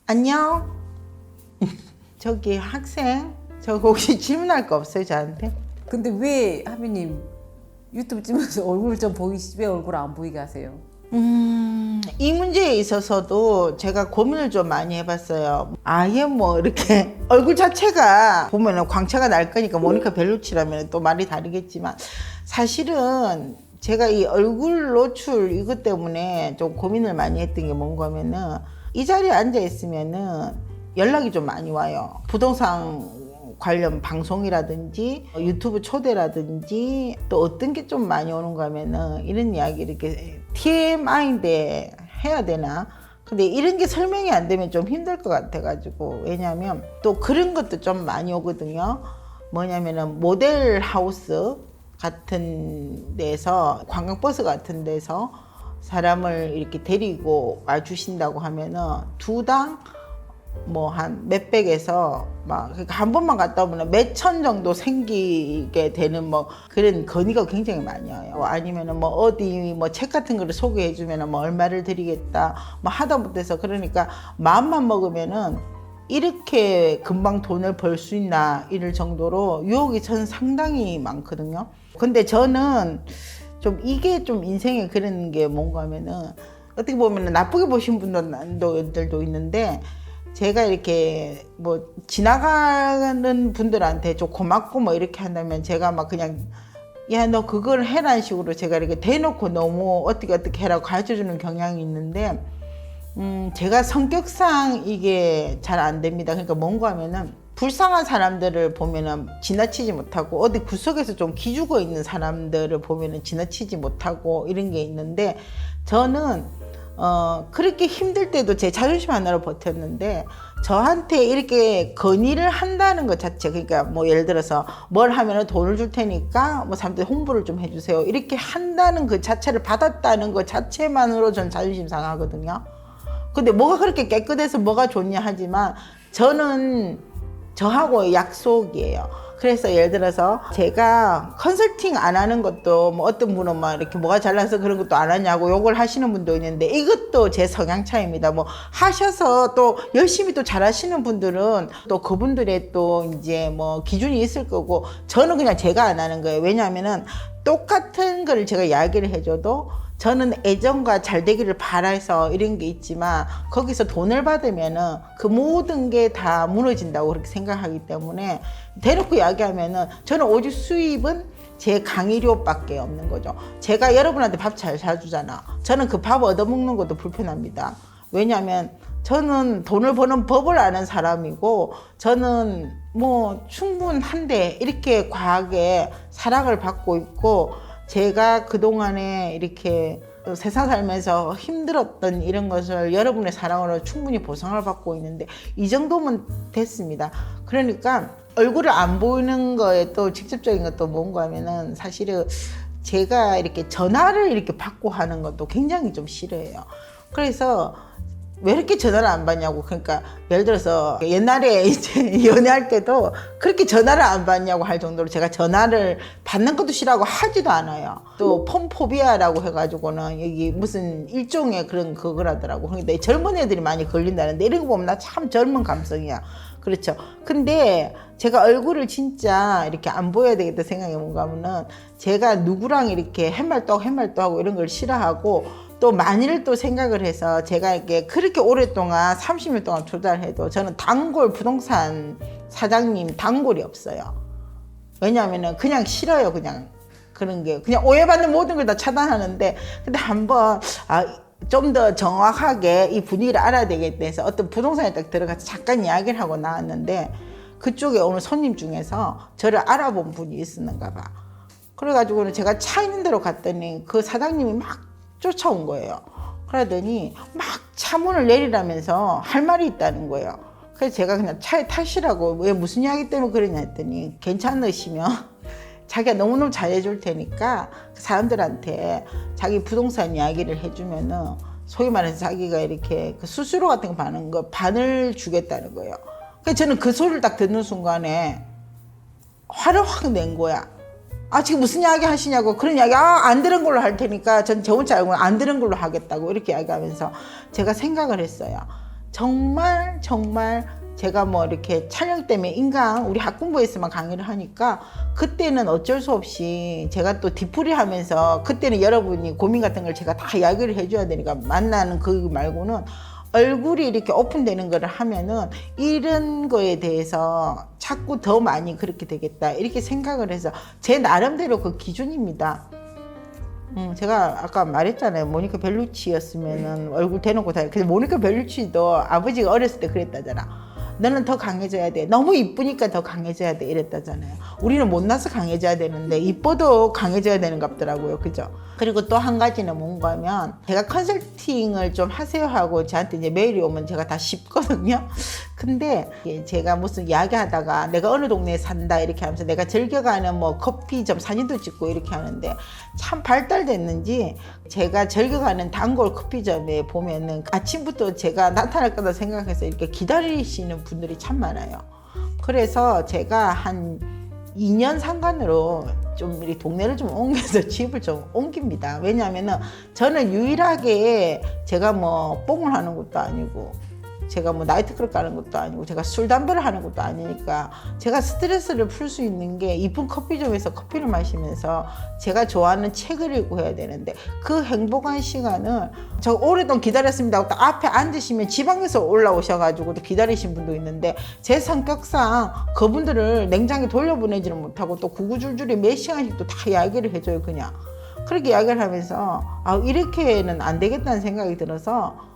안녕. 저기 학생, 저 혹시 질문할 거 없어요 저한테? 근데 왜 하빈님 유튜브 찍으면서 얼굴 좀 보이시 왜 얼굴 안 보이게 하세요? 이 문제에 있어서도 제가 고민을 좀 많이 해봤어요. 아예 뭐 이렇게 얼굴 자체가 보면은 광채가 날 거니까 모니카 벨루치라면 또 말이 다르겠지만 사실은 제가 이 얼굴 노출 이것 때문에 좀 고민을 많이 했던 게 뭔가 하면은 이 자리에 앉아 있으면은 연락이 좀 많이 와요. 부동산 관련 방송이라든지 유튜브 초대라든지 또 어떤 게 좀 많이 오는가 하면은 이런 이야기 이렇게 TMI인데 해야 되나? 근데 이런 게 설명이 안 되면 좀 힘들 것 같아가지고 왜냐면 또 그런 것도 좀 많이 오거든요. 뭐냐면은 모델 하우스 같은 데서 관광버스 같은 데서 사람을 이렇게 데리고 와주신다고 하면은 두당 뭐 한 몇백에서 막 그러니까 한 번만 갔다 오면 몇천 정도 생기게 되는 뭐 그런 건의가 굉장히 많이 와요. 아니면은 뭐 어디 뭐 책 같은 거를 소개해 주면은 뭐 얼마를 드리겠다 뭐 하다 못해서 그러니까 마음만 먹으면은 이렇게 금방 돈을 벌 수 있나 이럴 정도로 유혹이 전 상당히 많거든요. 근데 저는 좀 이게 좀 인생에 그런 게 뭔가 하면은 어떻게 보면은 나쁘게 보신 분들도 있는데 제가 이렇게 뭐 지나가는 분들한테 좀 고맙고 뭐 이렇게 한다면 제가 막 그냥 야 너 그걸 해라는 식으로 제가 이렇게 대놓고 너무 어떻게 해라고 가르쳐주는 경향이 있는데 제가 성격상 이게 잘 안 됩니다. 그러니까 뭔가 하면은 불쌍한 사람들을 보면은 지나치지 못하고 어디 구석에서 좀 기죽어 있는 사람들을 보면은 지나치지 못하고 이런 게 있는데 저는 그렇게 힘들 때도 제 자존심 하나로 버텼는데 저한테 이렇게 건의를 한다는 것 자체 그러니까 뭐 예를 들어서 뭘 하면은 돈을 줄 테니까 뭐 사람들 홍보를 좀 해주세요 이렇게 한다는 그 자체를 받았다는 것 자체만으로 전 자존심 상하거든요. 근데 뭐가 그렇게 깨끗해서 뭐가 좋냐 하지만 저는 저하고 약속이에요. 그래서 예를 들어서 제가 컨설팅 안 하는 것도 뭐 어떤 분은 막 이렇게 뭐가 잘나서 그런 것도 안 하냐고 욕을 하시는 분도 있는데 이것도 제 성향 차이입니다. 뭐 하셔서 또 열심히 또 잘하시는 분들은 또 그분들의 또 이제 뭐 기준이 있을 거고 저는 그냥 제가 안 하는 거예요. 왜냐하면은 똑같은 걸 제가 이야기를 해줘도 저는 애정과 잘 되기를 바라서 이런 게 있지만 거기서 돈을 받으면은 그 모든 게 다 무너진다고 그렇게 생각하기 때문에 대놓고 이야기하면은 저는 오직 수입은 제 강의료밖에 없는 거죠. 제가 여러분한테 밥 잘 사주잖아. 저는 그 밥 얻어먹는 것도 불편합니다. 왜냐하면 저는 돈을 버는 법을 아는 사람이고 저는 뭐 충분한데 이렇게 과하게 사랑을 받고 있고 제가 그동안에 이렇게 세상 살면서 힘들었던 이런 것을 여러분의 사랑으로 충분히 보상을 받고 있는데 이 정도면 됐습니다. 그러니까 얼굴을 안 보이는 거에 또 직접적인 것도 뭔가 하면은 사실은 제가 이렇게 전화를 이렇게 받고 하는 것도 굉장히 좀 싫어해요. 그래서 왜 이렇게 전화를 안 받냐고. 그러니까 예를 들어서 옛날에 이제 연애할 때도 그렇게 전화를 안 받냐고 할 정도로 제가 전화를 받는 것도 싫어하고 하지도 않아요. 또 폰포비아라고 해가지고는 여기 무슨 일종의 그런 그거라더라고. 근데 젊은 애들이 많이 걸린다는데 이런 거 보면 나 참 젊은 감성이야. 그렇죠. 근데 제가 얼굴을 진짜 이렇게 안 보여야 되겠다 생각이 뭔가 하면은 제가 누구랑 이렇게 햇말도 하고 이런 걸 싫어하고 또 만일을 또 생각을 해서 제가 이렇게 그렇게 오랫동안 30년 동안 투자를 해도 저는 단골 부동산 사장님 단골이 없어요. 왜냐하면은 그냥 싫어요. 그냥 그런 게 그냥 오해받는 모든 걸 다 차단하는데 근데 한번 좀 더 정확하게 이 분위기를 알아야 되겠다 해서 어떤 부동산에 딱 들어가서 잠깐 이야기를 하고 나왔는데 그쪽에 오는 손님 중에서 저를 알아본 분이 있었는가 봐. 그래가지고는 제가 차 있는 데로 갔더니 그 사장님이 막 쫓아온 거예요. 그러더니 막 차문을 내리라면서 할 말이 있다는 거예요. 그래서 제가 그냥 차에 타시라고 왜 무슨 이야기 때문에 그러냐 했더니 괜찮으시면 자기가 너무너무 잘해줄 테니까 그 사람들한테 자기 부동산 이야기를 해주면은 소위 말해서 자기가 이렇게 그 수수료 같은 거 받는 거 반을 주겠다는 거예요. 그래서 저는 그 소리를 딱 듣는 순간에 화를 확 낸 거야. 지금 무슨 이야기 하시냐고. 그런 이야기 안 들은 걸로 할 테니까 전 저 혼자 알고 안 들은 걸로 하겠다고 이렇게 이야기하면서 제가 생각을 했어요. 정말 제가 뭐 이렇게 촬영 때문에 인강 우리 학군부에서만 강의를 하니까 그때는 어쩔 수 없이 제가 또 뒤풀이 하면서 그때는 여러분이 고민 같은 걸 제가 다 이야기를 해줘야 되니까 만나는 그 말고는 얼굴이 이렇게 오픈되는 거를 하면은 이런 거에 대해서 자꾸 더 많이 그렇게 되겠다 이렇게 생각을 해서 제 나름대로 그 기준입니다. 제가 아까 말했잖아요. 모니카 벨루치였으면은 얼굴 대놓고 다. 근데 모니카 벨루치도 아버지가 어렸을 때 그랬다잖아. 너는 더 강해져야 돼. 너무 이쁘니까 더 강해져야 돼. 이랬다잖아요. 우리는 못나서 강해져야 되는데 이뻐도 강해져야 되는 것 같더라고요. 그죠? 그리고 또 한 가지는 뭔가 하면 제가 컨설팅을 좀 하세요 하고 저한테 이제 메일이 오면 제가 다 씹거든요. 근데 제가 무슨 이야기 하다가 내가 어느 동네에 산다 이렇게 하면서 내가 즐겨가는 뭐 커피점 사진도 찍고 이렇게 하는데 참 발달됐는지 제가 즐겨가는 단골 커피점에 보면은 아침부터 제가 나타날 거다 생각해서 이렇게 기다리시는 분들이 참 많아요. 그래서 제가 한 2년 상간으로 좀 이 동네를 좀 옮겨서 집을 좀 옮깁니다. 왜냐하면은 저는 유일하게 제가 뭐 뽕을 하는 것도 아니고 제가 뭐 나이트클럽 가는 것도 아니고 제가 술 담배를 하는 것도 아니니까 제가 스트레스를 풀 수 있는 게 이쁜 커피점에서 커피를 마시면서 제가 좋아하는 책을 읽고 해야 되는데 그 행복한 시간을 저 오랫동안 기다렸습니다 하고 딱 앞에 앉으시면 지방에서 올라오셔가지고 또 기다리신 분도 있는데 제 성격상 그분들을 냉장에 돌려보내지는 못하고 또 구구줄줄이 몇 시간씩 또 다 이야기를 해줘요. 그냥 그렇게 이야기를 하면서 이렇게는 안 되겠다는 생각이 들어서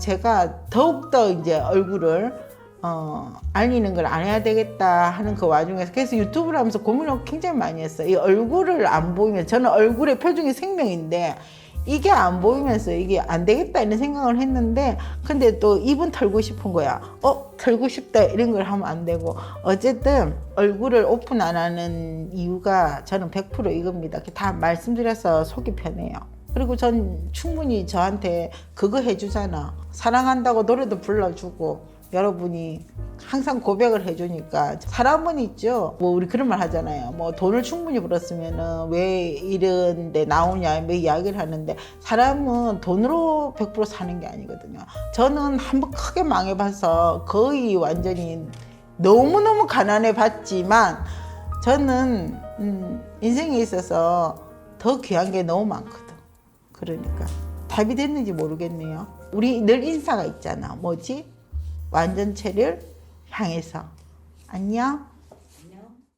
제가 더욱더 이제 얼굴을 알리는 걸 안 해야 되겠다 하는 그 와중에서 그래서 유튜브를 하면서 고민을 굉장히 많이 했어요. 이 얼굴을 안 보이면 저는 얼굴의 표정이 생명인데 이게 안 보이면서 이게 안 되겠다 이런 생각을 했는데 근데 또 입은 털고 싶은 거야. 털고 싶다 이런 걸 하면 안 되고 어쨌든 얼굴을 오픈 안 하는 이유가 저는 100% 이겁니다. 다 말씀드려서 속이 편해요. 그리고 전 충분히 저한테 그거 해주잖아. 사랑한다고 노래도 불러주고 여러분이 항상 고백을 해주니까 사람은 있죠. 뭐 우리 그런 말 하잖아요. 뭐 돈을 충분히 벌었으면은 왜 이런 데 나오냐 뭐 이야기를 하는데 사람은 돈으로 100% 사는 게 아니거든요. 저는 한번 크게 망해봐서 거의 완전히 너무너무 가난해 봤지만 저는 인생에 있어서 더 귀한 게 너무 많거든. 그러니까 답이 됐는지 모르겠네요. 우리 늘 인사가 있잖아. 뭐지? 완전체를 향해서. 안녕.